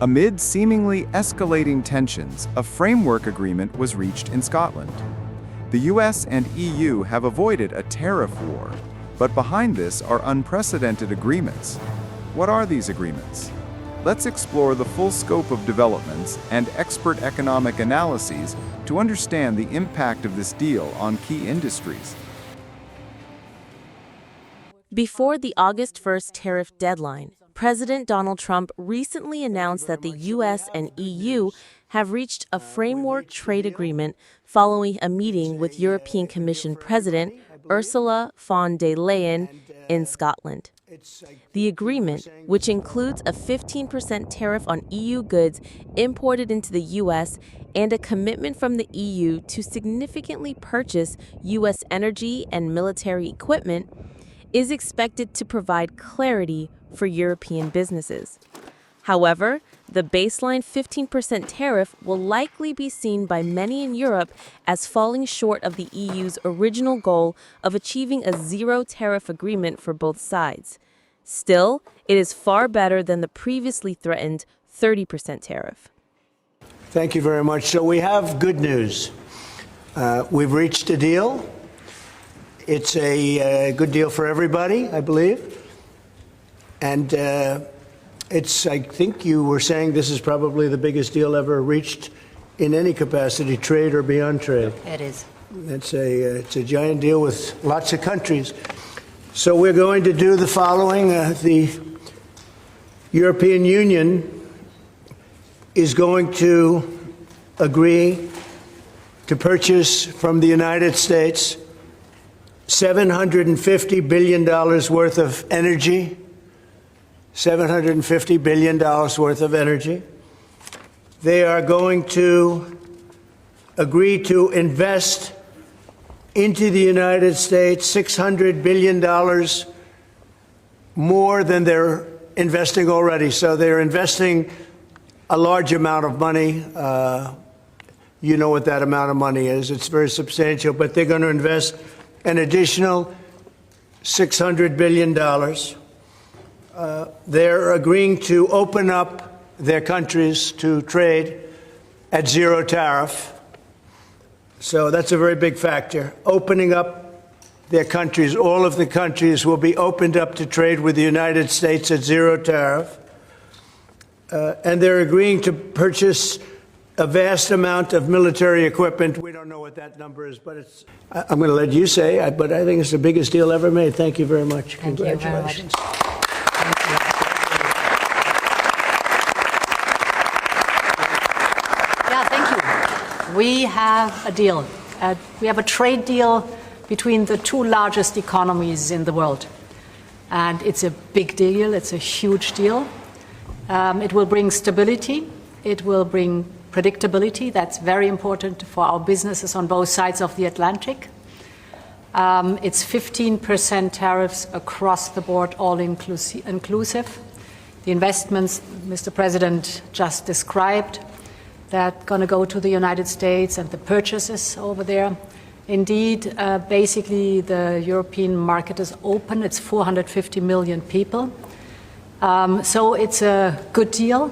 Amid seemingly escalating tensions, a framework agreement was reached in Scotland. The US and EU have avoided a tariff war, but behind this are unprecedented agreements. What are these agreements? Let's explore the full scope of developments and expert economic analyses to understand the impact of this deal on key industries. Before the August 1st tariff deadline, President Donald Trump recently announced that the U.S. and EU have reached a framework trade agreement following a meeting with European Commission President Ursula von der Leyen in Scotland. The agreement, which includes a 15% tariff on EU goods imported into the U.S. and a commitment from the EU to significantly purchase U.S. energy and military equipment, is expected to provide clarity for European businesses. However, the baseline 15% tariff will likely be seen by many in Europe as falling short of the EU's original goal of achieving a zero tariff agreement for both sides. Still, it is far better than the previously threatened 30% tariff. Thank you very much. So we have good news. We've reached a deal. It's a good deal for everybody, I believe. And I think you were saying this is probably the biggest deal ever reached in any capacity, trade or beyond trade. It is. It's a giant deal with lots of countries. So we're going to do the following. The European Union is going to agree to purchase from the United States $750 billion worth of energy. $750 billion worth of energy. They are going to agree to invest into the United States $600 billion more than they're investing already. So they're investing a large amount of money. You know what that amount of money is. It's very substantial, but they're going to invest an additional $600 billion. They're agreeing to open up their countries to trade at zero tariff. So that's a very big factor. Opening up their countries, all of the countries will be opened up to trade with the United States at zero tariff. And they're agreeing to purchase a vast amount of military equipment. We don't know what that number is, but I'm going to let you say, but I think it's the biggest deal ever made. Thank you very much. Congratulations. We have a deal. We have a trade deal between the two largest economies in the world. And it's a big deal. It's a huge deal. It will bring stability. It will bring predictability. That's very important for our businesses on both sides of the Atlantic. It's 15% tariffs across the board, all inclusive. The investments Mr. President just described, that going to go to the United States and the purchases over there. Indeed, basically the European market is open. It's 450 million people. So it's a good deal.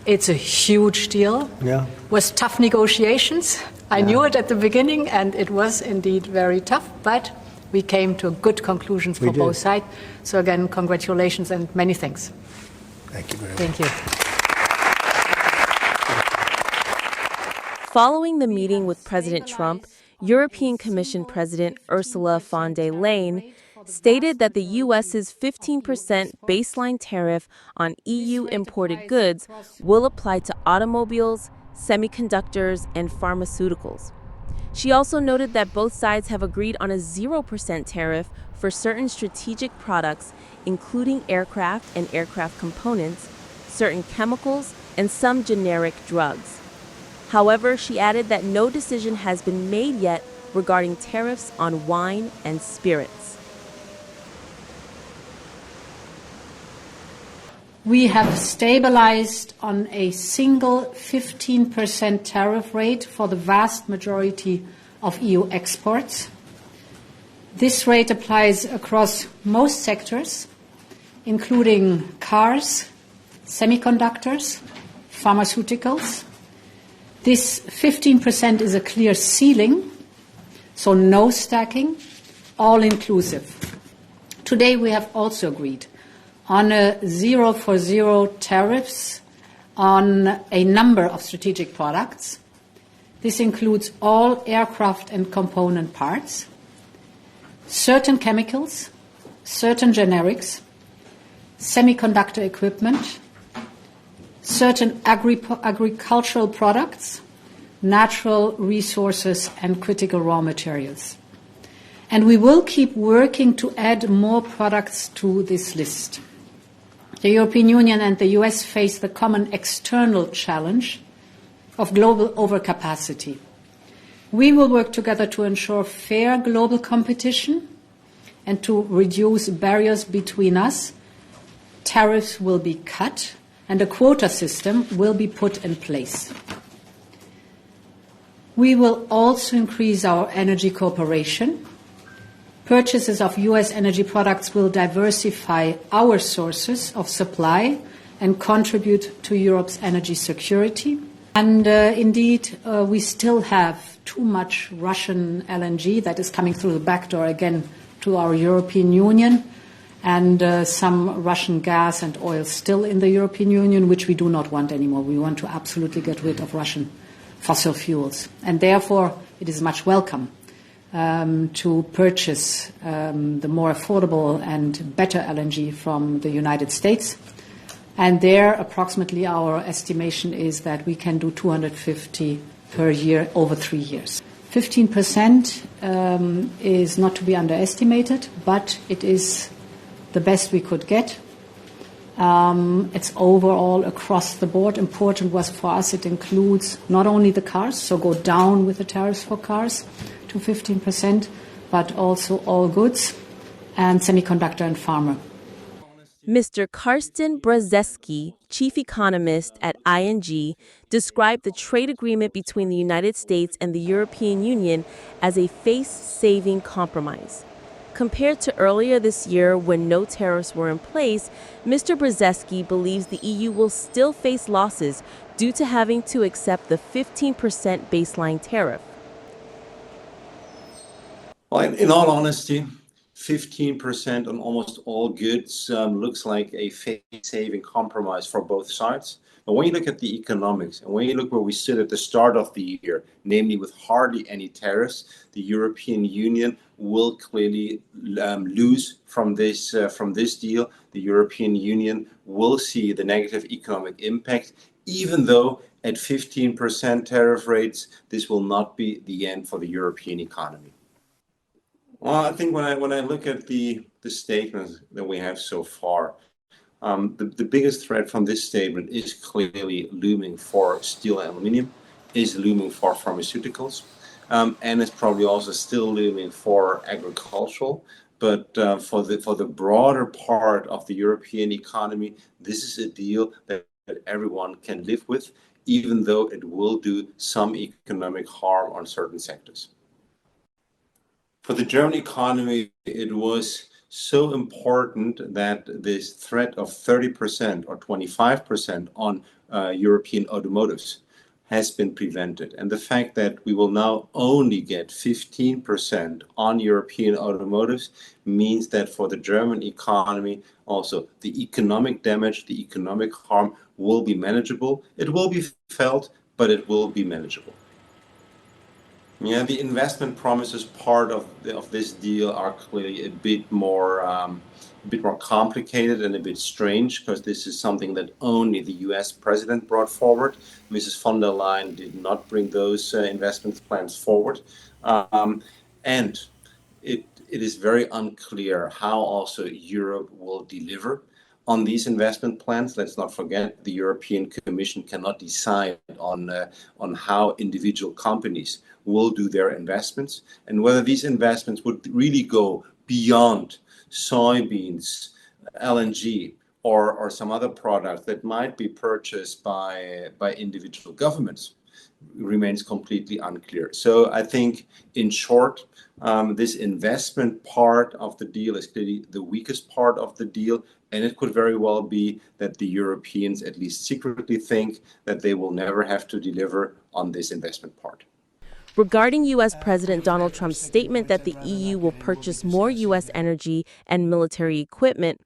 It's a huge deal. Yeah. It was tough negotiations. I knew it at the beginning, and it was indeed very tough, but we came to good conclusions for both sides. So again, congratulations and many thanks. Thank you very much. Thank you. Following the meeting with President Trump, European Commission President Ursula von der Leyen stated that the U.S.'s 15% baseline tariff on EU imported goods will apply to automobiles, semiconductors, and pharmaceuticals. She also noted that both sides have agreed on a 0% tariff for certain strategic products, including aircraft and aircraft components, certain chemicals, and some generic drugs. However, she added that no decision has been made yet regarding tariffs on wine and spirits. We have stabilized on a single 15% tariff rate for the vast majority of EU exports. This rate applies across most sectors, including cars, semiconductors, pharmaceuticals. This 15% is a clear ceiling, so no stacking, all inclusive. Today we have also agreed on a 0 for 0 tariffs on a number of strategic products. This includes all aircraft and component parts, certain chemicals, certain generics, semiconductor equipment, certain agricultural products, natural resources, and critical raw materials. And we will keep working to add more products to this list. The European Union and the US face the common external challenge of global overcapacity. We will work together to ensure fair global competition and to reduce barriers between us. Tariffs will be cut and a quota system will be put in place. We will also increase our energy cooperation. Purchases of US energy products will diversify our sources of supply and contribute to Europe's energy security. And indeed, we still have too much Russian LNG that is coming through the back door again to our European Union, and some Russian gas and oil still in the European Union, which we do not want anymore. We want to absolutely get rid of Russian fossil fuels. And therefore, it is much welcome to purchase the more affordable and better LNG from the United States. And there, approximately, our estimation is that we can do 250 per year over 3 years. 15% is not to be underestimated, but it is the best we could get. It's overall across the board. Important was for us, it includes not only the cars, so go down with the tariffs for cars to 15%, but also all goods and semiconductor and pharma. Mr. Karsten Brzezinski, chief economist at ING, described the trade agreement between the United States and the European Union as a face-saving compromise. Compared to earlier this year when no tariffs were in place, Mr. Brzezinski believes the EU will still face losses due to having to accept the 15% baseline tariff. Well, in all honesty, 15% on almost all goods looks like a face-saving compromise for both sides. But when you look at the economics and when you look where we stood at the start of the year, namely with hardly any tariffs, the European Union will clearly lose from this deal. The European Union will see the negative economic impact, even though at 15% tariff rates, this will not be the end for the European economy. Well, I think when I look at the statements that we have so far, the biggest threat from this statement is clearly looming for steel and aluminium, is looming for pharmaceuticals, and it's probably also still looming for agricultural. But for the broader part of the European economy, this is a deal that everyone can live with, even though it will do some economic harm on certain sectors. For the German economy, it was so important that this threat of 30% or 25% on European automotives has been prevented. And the fact that we will now only get 15% on European automotives means that for the German economy, also the economic damage, the economic harm will be manageable. It will be felt, but it will be manageable. Yeah, the investment promises part of this deal are clearly a bit more complicated and a bit strange, because this is something that only the US president brought forward. Mrs. von der Leyen did not bring those investment plans forward. And it is very unclear how also Europe will deliver on these investment plans. Let's not forget, the European Commission cannot decide on how individual companies will do their investments, and whether these investments would really go beyond soybeans, LNG, or some other product that might be purchased by individual governments remains completely unclear. So I think, in short, this investment part of the deal is clearly the weakest part of the deal, And it could very well be that the Europeans at least secretly think that they will never have to deliver on this investment part. Regarding U.S. President Donald Trump's statement that the EU will purchase more U.S. energy and military equipment,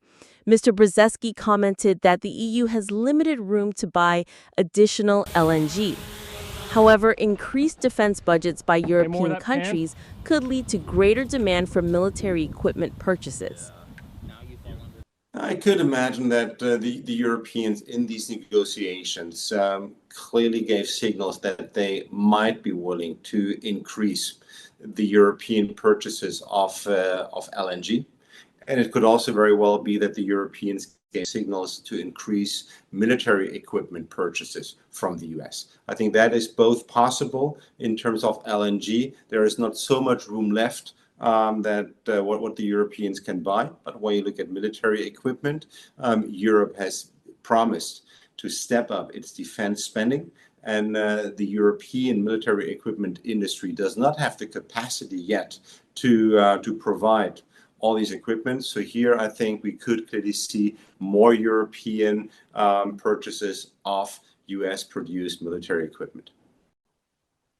Mr. Brzezinski commented that the EU has limited room to buy additional LNG. However, increased defense budgets by European countries could lead to greater demand for military equipment purchases. I could imagine that the Europeans in these negotiations clearly gave signals that they might be willing to increase the European purchases of LNG. And it could also very well be that the Europeans gave signals to increase military equipment purchases from the US. I think that is both possible in terms of LNG. There is not so much room left what the Europeans can buy. But when you look at military equipment, Europe has promised to step up its defense spending. And the European military equipment industry does not have the capacity yet to provide all these equipment. So here I think we could clearly see more European purchases of US-produced military equipment.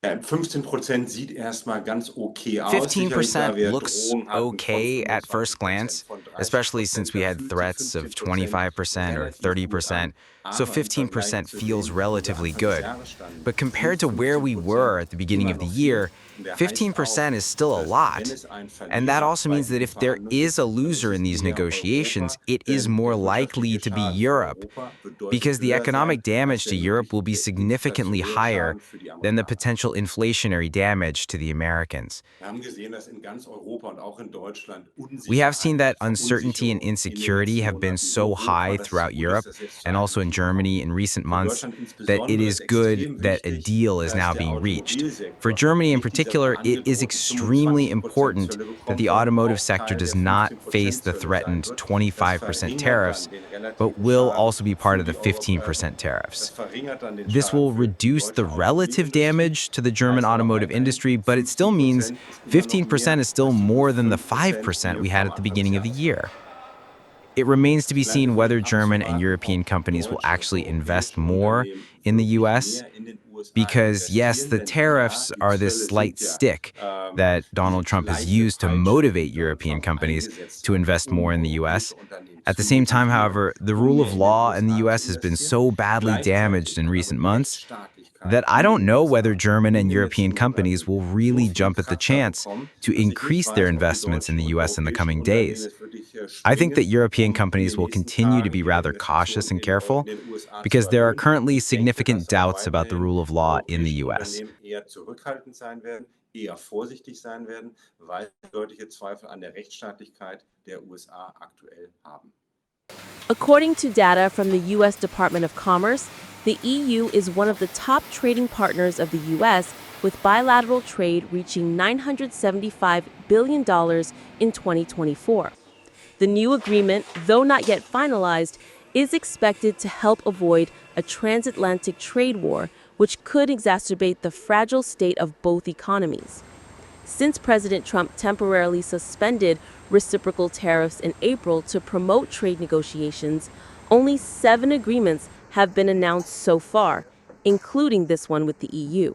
15% sieht erstmal ganz okay aus. 15% looks okay at first glance, especially since we had threats of 25% or 30%, so 15% feels relatively good. But compared to where we were at the beginning of the year, 15% is still a lot. And that also means that if there is a loser in these negotiations, it is more likely to be Europe, because the economic damage to Europe will be significantly higher than the potential inflationary damage to the Americans. We have seen that uncertainty and insecurity have been so high throughout Europe and also in Germany in recent months that it is good that a deal is now being reached. For Germany in particular, it is extremely important that the automotive sector does not face the threatened 25% tariffs, but will also be part of the 15% tariffs. This will reduce the relative damage to the German automotive industry, but it still means 15% is still more than the 5% we had at the beginning of the year. It remains to be seen whether German and European companies will actually invest more in the U.S., because, yes, the tariffs are this slight stick that Donald Trump has used to motivate European companies to invest more in the U.S. At the same time, however, the rule of law in the U.S. has been so badly damaged in recent months that I don't know whether German and European companies will really jump at the chance to increase their investments in the U.S. in the coming days. I think that European companies will continue to be rather cautious and careful because there are currently significant doubts about the rule of law in the U.S. Eher vorsichtig sein werden, weil sie deutliche Zweifel an der Rechtsstaatlichkeit der USA aktuell haben. According to data from the U.S. Department of Commerce, the EU is one of the top trading partners of the U.S., with bilateral trade reaching $975 billion in 2024. The new agreement, though not yet finalized, is expected to help avoid a transatlantic trade war, which could exacerbate the fragile state of both economies. Since President Trump temporarily suspended reciprocal tariffs in April to promote trade negotiations, only 7 agreements have been announced so far, including this one with the EU.